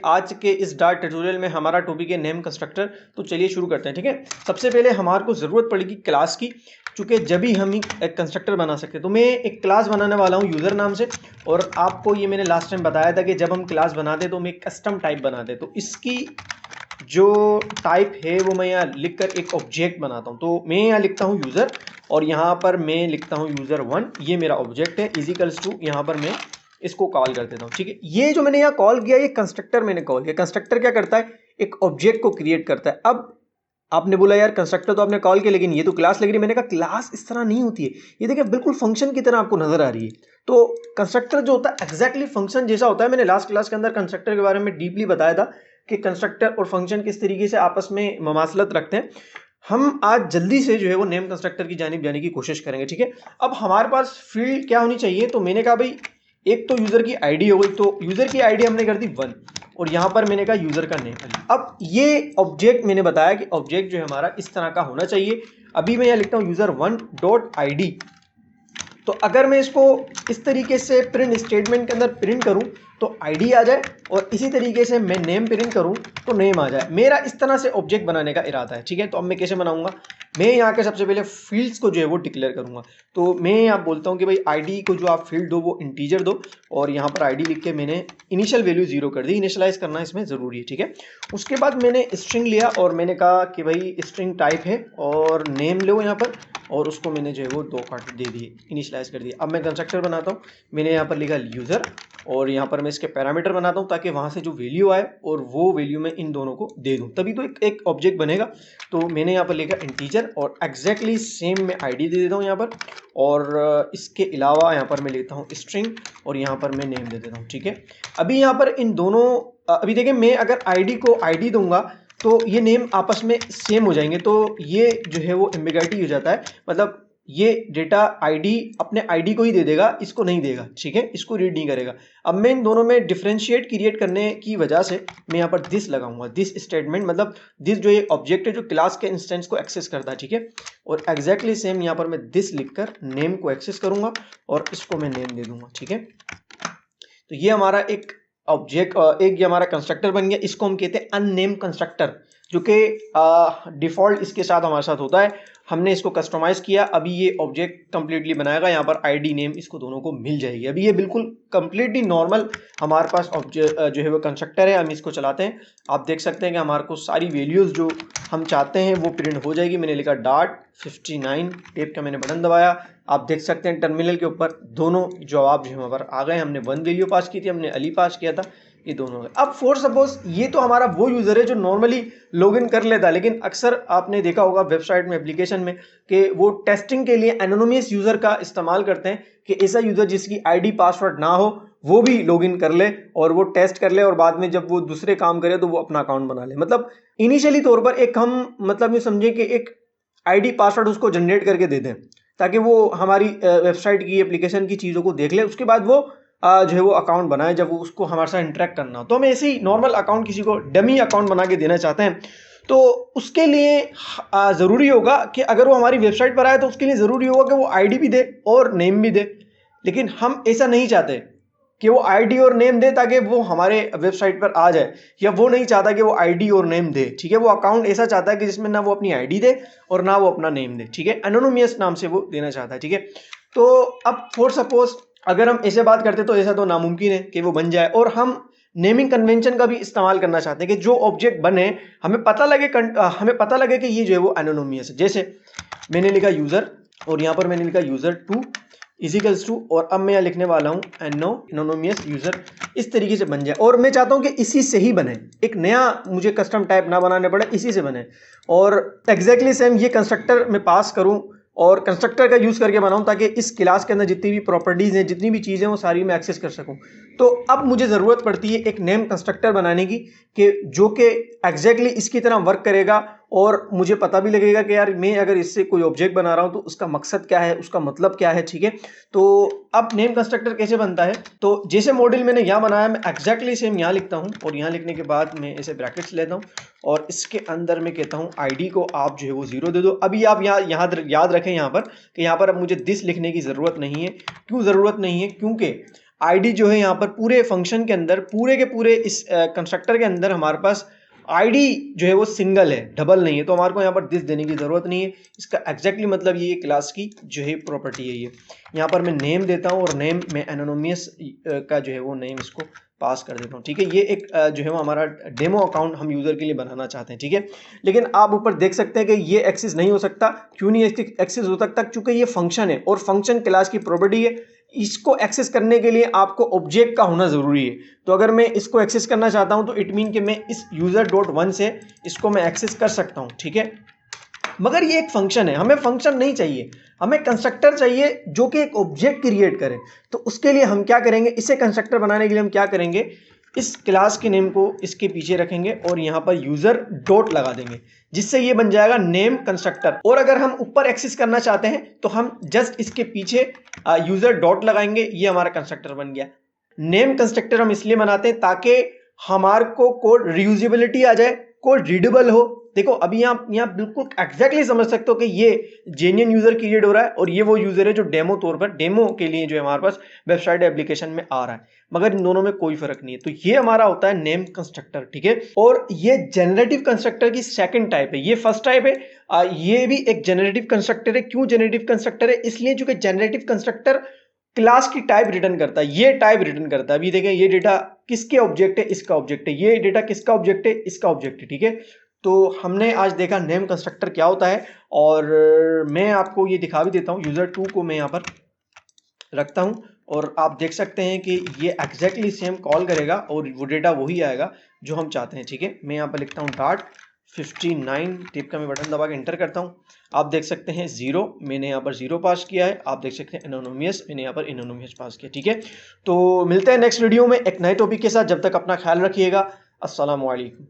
आज के इस डार्ट ट्यूटोरियल में हमारा टॉपिक है नेम कंस्ट्रक्टर। तो चलिए शुरू करते हैं। ठीक है, सबसे पहले हमारे को ज़रूरत पड़ेगी क्लास की, चूँकि जब ही हम एक कंस्ट्रक्टर बना सकते हैं। तो मैं एक क्लास बनाने वाला हूँ यूज़र नाम से, और आपको ये मैंने लास्ट टाइम बताया था कि जब हम क्लास बनाते तो मैं कस्टम टाइप बनाते। तो इसकी जो टाइप है वो मैं यहाँ लिख कर एक ऑब्जेक्ट बनाता हूँ। तो मैं यहाँ लिखता हूँ यूज़र, और यहाँ पर मैं लिखता हूँ यूज़र1। ये मेरा ऑब्जेक्ट है, इजिकल्स टू यहाँ पर मैं इसको कॉल कर देता हूँ। ठीक है, ये जो मैंने यहाँ कॉल किया ये कंस्ट्रक्टर मैंने कॉल किया। कंस्ट्रक्टर क्या करता है, एक ऑब्जेक्ट को क्रिएट करता है। अब आपने बोला यार कंस्ट्रक्टर तो आपने कॉल किया लेकिन ये तो क्लास लग रही है। मैंने कहा क्लास इस तरह नहीं होती है, ये देखिए बिल्कुल फंक्शन की तरह आपको नजर आ रही है। तो कंस्ट्रक्टर जो होता है एग्जैक्टली फंक्शन जैसा होता है। मैंने लास्ट क्लास के अंदर कंस्ट्रक्टर के बारे में डीपली बताया था कि कंस्ट्रक्टर और फंक्शन किस तरीके से आपस में ममासलत रखते हैं। हम आज जल्दी से जो है वो नेम कंस्ट्रक्टर की जानिब जाने की कोशिश करेंगे। ठीक है, अब हमारे पास फील्ड क्या होनी चाहिए, तो मैंने कहा भाई एक तो यूजर की आईडी हो गई, तो यूजर की आईडी हमने कर दी 1, और यहां पर मैंने कहा यूजर का नेम। अब ये ऑब्जेक्ट मैंने बताया कि ऑब्जेक्ट जो है हमारा इस तरह का होना चाहिए। अभी मैं यहां लिखता हूं यूजर1.id। तो अगर मैं इसको इस तरीके से प्रिंट स्टेटमेंट के अंदर प्रिंट करूं तो आईडी आ जाए, और इसी तरीके से मैं नेम प्रिंट करूं तो नेम आ जाए। मेरा इस तरह से ऑब्जेक्ट बनाने का इरादा है। ठीक है, तो अब मैं कैसे बनाऊंगा, मैं यहाँ के सबसे पहले फील्ड्स को जो है वो डिक्लेयर करूंगा। तो मैं यहाँ बोलता हूँ कि भाई आईडी को जो आप फील्ड दो वो इंटीजर दो, और यहाँ पर आईडी लिख के मैंने इनिशियल वैल्यू 0 कर दी। इनिशियलाइज करना इसमें ज़रूरी है। ठीक है, उसके बाद मैंने स्ट्रिंग लिया और मैंने कहा कि भाई स्ट्रिंग टाइप है, और नेम लो यहाँ पर, और उसको मैंने जो है वो 2 काट दे दिए, इनिशियलाइज कर दिया। अब मैं कंस्ट्रक्टर बनाता हूँ। मैंने यहाँ पर लिखा यूज़र, और यहाँ पर मैं इसके पैरामीटर बनाता हूँ ताकि वहाँ से जो वैल्यू आए और वो वैल्यू मैं इन दोनों को दे दूँ, तभी तो एक ऑब्जेक्ट बनेगा। तो मैंने यहाँ पर लिखा इंटीजर, और एग्जैक्टली सेम मैं आईडी दे देता हूँ यहाँ पर, और इसके अलावा यहाँ पर मैं लेता हूँ स्ट्रिंग, और यहाँ पर मैं नेम दे देता हूँ। ठीक है, अभी यहाँ पर इन दोनों अभी देखिए मैं अगर आईडी को आईडी दूंगा तो ये नेम आपस में सेम हो जाएंगे। तो ये जो है वो एम्बिग्युइटी हो जाता है, मतलब ये डेटा आईडी अपने आईडी को ही दे देगा, इसको नहीं देगा। ठीक है, इसको रीड नहीं करेगा। अब मैं इन दोनों में डिफरेंशिएट क्रिएट करने की वजह से मैं यहाँ पर दिस लगाऊंगा। दिस स्टेटमेंट मतलब दिस जो ये ऑब्जेक्ट है जो क्लास के इंस्टेंस को एक्सेस करता है। ठीक है, और एग्जैक्टली सेम यहाँ पर मैं दिस लिखकर नेम को एक्सेस करूंगा और इसको मैं नेम दे दूंगा। ठीक है, तो ये हमारा एक ऑब्जेक्ट, एक ये हमारा कंस्ट्रक्टर बन गया। इसको हम कहते हैं अननेम कंस्ट्रक्टर, जो कि डिफॉल्ट इसके साथ हमारे साथ होता है। हमने इसको कस्टमाइज किया, अभी ये ऑब्जेक्ट कंप्लीटली बनाएगा। यहाँ पर आईडी नेम इसको दोनों को मिल जाएगी। अभी ये बिल्कुल कंप्लीटली नॉर्मल हमारे पास ऑब्जेक्ट जो है वो कंस्ट्रक्टर है। हम इसको चलाते हैं, आप देख सकते हैं कि हमारे को सारी वैल्यूज़ जो हम चाहते हैं वो प्रिंट हो जाएगी। मैंने लिखा $59 टेप का मैंने बटन दबाया, आप देख सकते हैं टर्मिनल के ऊपर दोनों जवाब जो हमारे आ गए। हमने 1 वैल्यू पास की थी, हमने अली पास किया था, ये दोनों है। अब फॉर सपोज ये तो हमारा वो यूजर है जो नॉर्मली लॉगिन कर लेता है, लेकिन अक्सर आपने देखा होगा वेबसाइट में, एप्लीकेशन में, कि वो टेस्टिंग के लिए एनोनिमस यूजर का इस्तेमाल करते हैं कि ऐसा यूजर जिसकी आईडी पासवर्ड ना हो वो भी लॉगिन कर ले और वो टेस्ट कर ले, और बाद में जब वो दूसरे काम करे तो वो अपना अकाउंट बना ले। मतलब इनिशियली तौर पर एक हम मतलब ये समझे कि एक आईडी पासवर्ड उसको जनरेट करके दे दें ताकि वो हमारी वेबसाइट की एप्लीकेशन की चीज़ों को देख ले, उसके बाद वो जो है वो अकाउंट बनाए जब वो उसको हमारे साथ इंटरेक्ट करना हो। तो हम ऐसे ही नॉर्मल अकाउंट किसी को डमी अकाउंट बना के देना चाहते हैं, तो उसके लिए ज़रूरी होगा कि अगर वो हमारी वेबसाइट पर आए तो उसके लिए ज़रूरी होगा कि वो आईडी भी दे और नेम भी दे। लेकिन हम ऐसा नहीं चाहते कि वो आईडी और नेम दे ताकि वो हमारे वेबसाइट पर आ जाए, या वो नहीं चाहता कि वो आईडी और नेम दे। ठीक है, वो अकाउंट ऐसा चाहता है कि जिसमें ना वो अपनी आईडी दे और ना वो अपना नेम दे। ठीक है, एनोनिमस नाम से वो देना चाहता है। ठीक है, तो अब फॉर सपोज अगर हम ऐसे बात करते तो ऐसा तो नामुमकिन है कि वो बन जाए, और हम नेमिंग कन्वेंशन का भी इस्तेमाल करना चाहते हैं कि जो ऑब्जेक्ट बने हमें पता लगे कि ये जो है वो एनोनिमस है। जैसे मैंने लिखा यूजर, और यहाँ पर मैंने लिखा यूजर2 इजिकल्स टू, और अब मैं यहाँ लिखने वाला हूँ एनोनिमस यूजर। इस तरीके से बन जाए, और मैं चाहता हूँ कि इसी से ही बने, एक नया मुझे कस्टम टाइप ना बनाने पड़े, इसी से बने। और एग्जैक्टली सेम ये कंस्ट्रक्टर मैं पास करूँ और कंस्ट्रक्टर का यूज़ करके बनाऊं ताकि इस क्लास के अंदर जितनी भी प्रॉपर्टीज़ हैं, जितनी भी चीज़ें, वो सारी मैं एक्सेस कर सकूं। तो अब मुझे ज़रूरत पड़ती है एक नेम कंस्ट्रक्टर बनाने की कि जो कि एग्जैक्टली इसकी तरह वर्क करेगा, और मुझे पता भी लगेगा कि यार मैं अगर इससे कोई ऑब्जेक्ट बना रहा हूं तो उसका मकसद क्या है, उसका मतलब क्या है। ठीक है, तो अब नेम कंस्ट्रक्टर कैसे बनता है, तो जैसे मॉडल मैंने यहाँ बनाया मैं एग्जैक्टली सेम यहाँ लिखता हूँ, और यहाँ लिखने के बाद मैं ऐसे ब्रैकेट्स लेता हूँ और इसके अंदर मैं कहता हूँ आईडी को आप जो है वो 0 दे दो। अभी आप यहाँ याद रखें यहाँ पर कि यहाँ पर अब मुझे दिस लिखने की ज़रूरत नहीं है। क्यों ज़रूरत नहीं है, क्योंकि आईडी जो है यहाँ पर पूरे फंक्शन के अंदर पूरे के पूरे इस कंस्ट्रक्टर के अंदर हमारे पास आईडी जो है वो सिंगल है, डबल नहीं है, तो हमारे को यहाँ पर दिस देने की ज़रूरत नहीं है। इसका एग्जैक्टली मतलब ये क्लास की जो है प्रॉपर्टी है। ये यहाँ पर मैं नेम देता हूँ और नेम में एनोनिमस का जो है वो नेम इसको पास कर देता हूँ, ठीक है। ये एक जो है वो हमारा डेमो अकाउंट हम यूज़र के लिए बनाना चाहते हैं, ठीक है। लेकिन आप ऊपर देख सकते हैं कि ये एक्सेस नहीं हो सकता। क्यों नहीं एक्सेस हो सकता? क्योंकि ये फंक्शन है और फंक्शन क्लास की प्रॉपर्टी है। इसको एक्सेस करने के लिए आपको ऑब्जेक्ट का होना ज़रूरी है। तो अगर मैं इसको एक्सेस करना चाहता हूं तो इट मीन कि मैं इस यूज़र.1 से इसको मैं एक्सेस कर सकता हूं, ठीक है। मगर ये एक फंक्शन है, हमें फंक्शन नहीं चाहिए, हमें कंस्ट्रक्टर चाहिए जो कि एक ऑब्जेक्ट क्रिएट करे। तो उसके लिए हम क्या करेंगे, इसे कंस्ट्रक्टर बनाने के लिए हम क्या करेंगे, इस क्लास के नेम को इसके पीछे रखेंगे और यहाँ पर यूज़र डॉट लगा देंगे, जिससे ये बन जाएगा नेम कंस्ट्रक्टर। और अगर हम ऊपर एक्सेस करना चाहते हैं तो हम जस्ट इसके पीछे यूज़र डॉट लगाएंगे, ये हमारा कंस्ट्रक्टर बन गया। नेम कंस्ट्रक्टर हम इसलिए बनाते हैं ताकि हमारे को कोड रीयूजेबिलिटी आ जाए, कोड रीडेबल हो। देखो अभी आप यहाँ बिल्कुल एग्जैक्टली समझ सकते हो कि ये जेन्युइन यूजर क्रिएट हो रहा है और ये वो यूजर है जो डेमो तौर पर डेमो के लिए जो है हमारे पास वेबसाइट एप्लीकेशन में आ रहा है, मगर इन दोनों में कोई फर्क नहीं है। तो ये हमारा होता है नेम कंस्ट्रक्टर, ठीक है। और ये जनरेटिव कंस्ट्रक्टर की सेकंड टाइप है, ये फर्स्ट टाइप है। ये भी एक जनरेटिव कंस्ट्रक्टर है। क्यों जनरेटिव कंस्ट्रक्टर है? इसलिए चूंकि जनरेटिव कंस्ट्रक्टर क्लास की टाइप रिटर्न करता है, ये टाइप रिटर्न करता है। अभी देखें ये डेटा किसके ऑब्जेक्ट है, इसका ऑब्जेक्ट है, ये डेटा किसका ऑब्जेक्ट है, इसका ऑब्जेक्ट है, ठीक है। तो हमने आज देखा नेम कंस्ट्रक्टर क्या होता है और मैं आपको ये दिखा भी देता हूँ। यूज़र2 को मैं यहाँ पर रखता हूँ और आप देख सकते हैं कि ये एग्जैक्टली सेम कॉल करेगा और वो डेटा वही आएगा जो हम चाहते हैं, ठीक है। मैं यहाँ पर लिखता हूँ .59 टिप का मैं बटन दबा के एंटर करता हूँ। आप देख सकते हैं 0, मैंने यहाँ पर 0 पास किया है। आप देख सकते हैं एनोनिमस, मैंने यहाँ पर एनोनिमस पास किया, ठीक है। तो मिलते हैं नेक्स्ट वीडियो में एक नए टॉपिक के साथ। जब तक अपना ख्याल रखिएगा। अस्सलाम वालेकुम।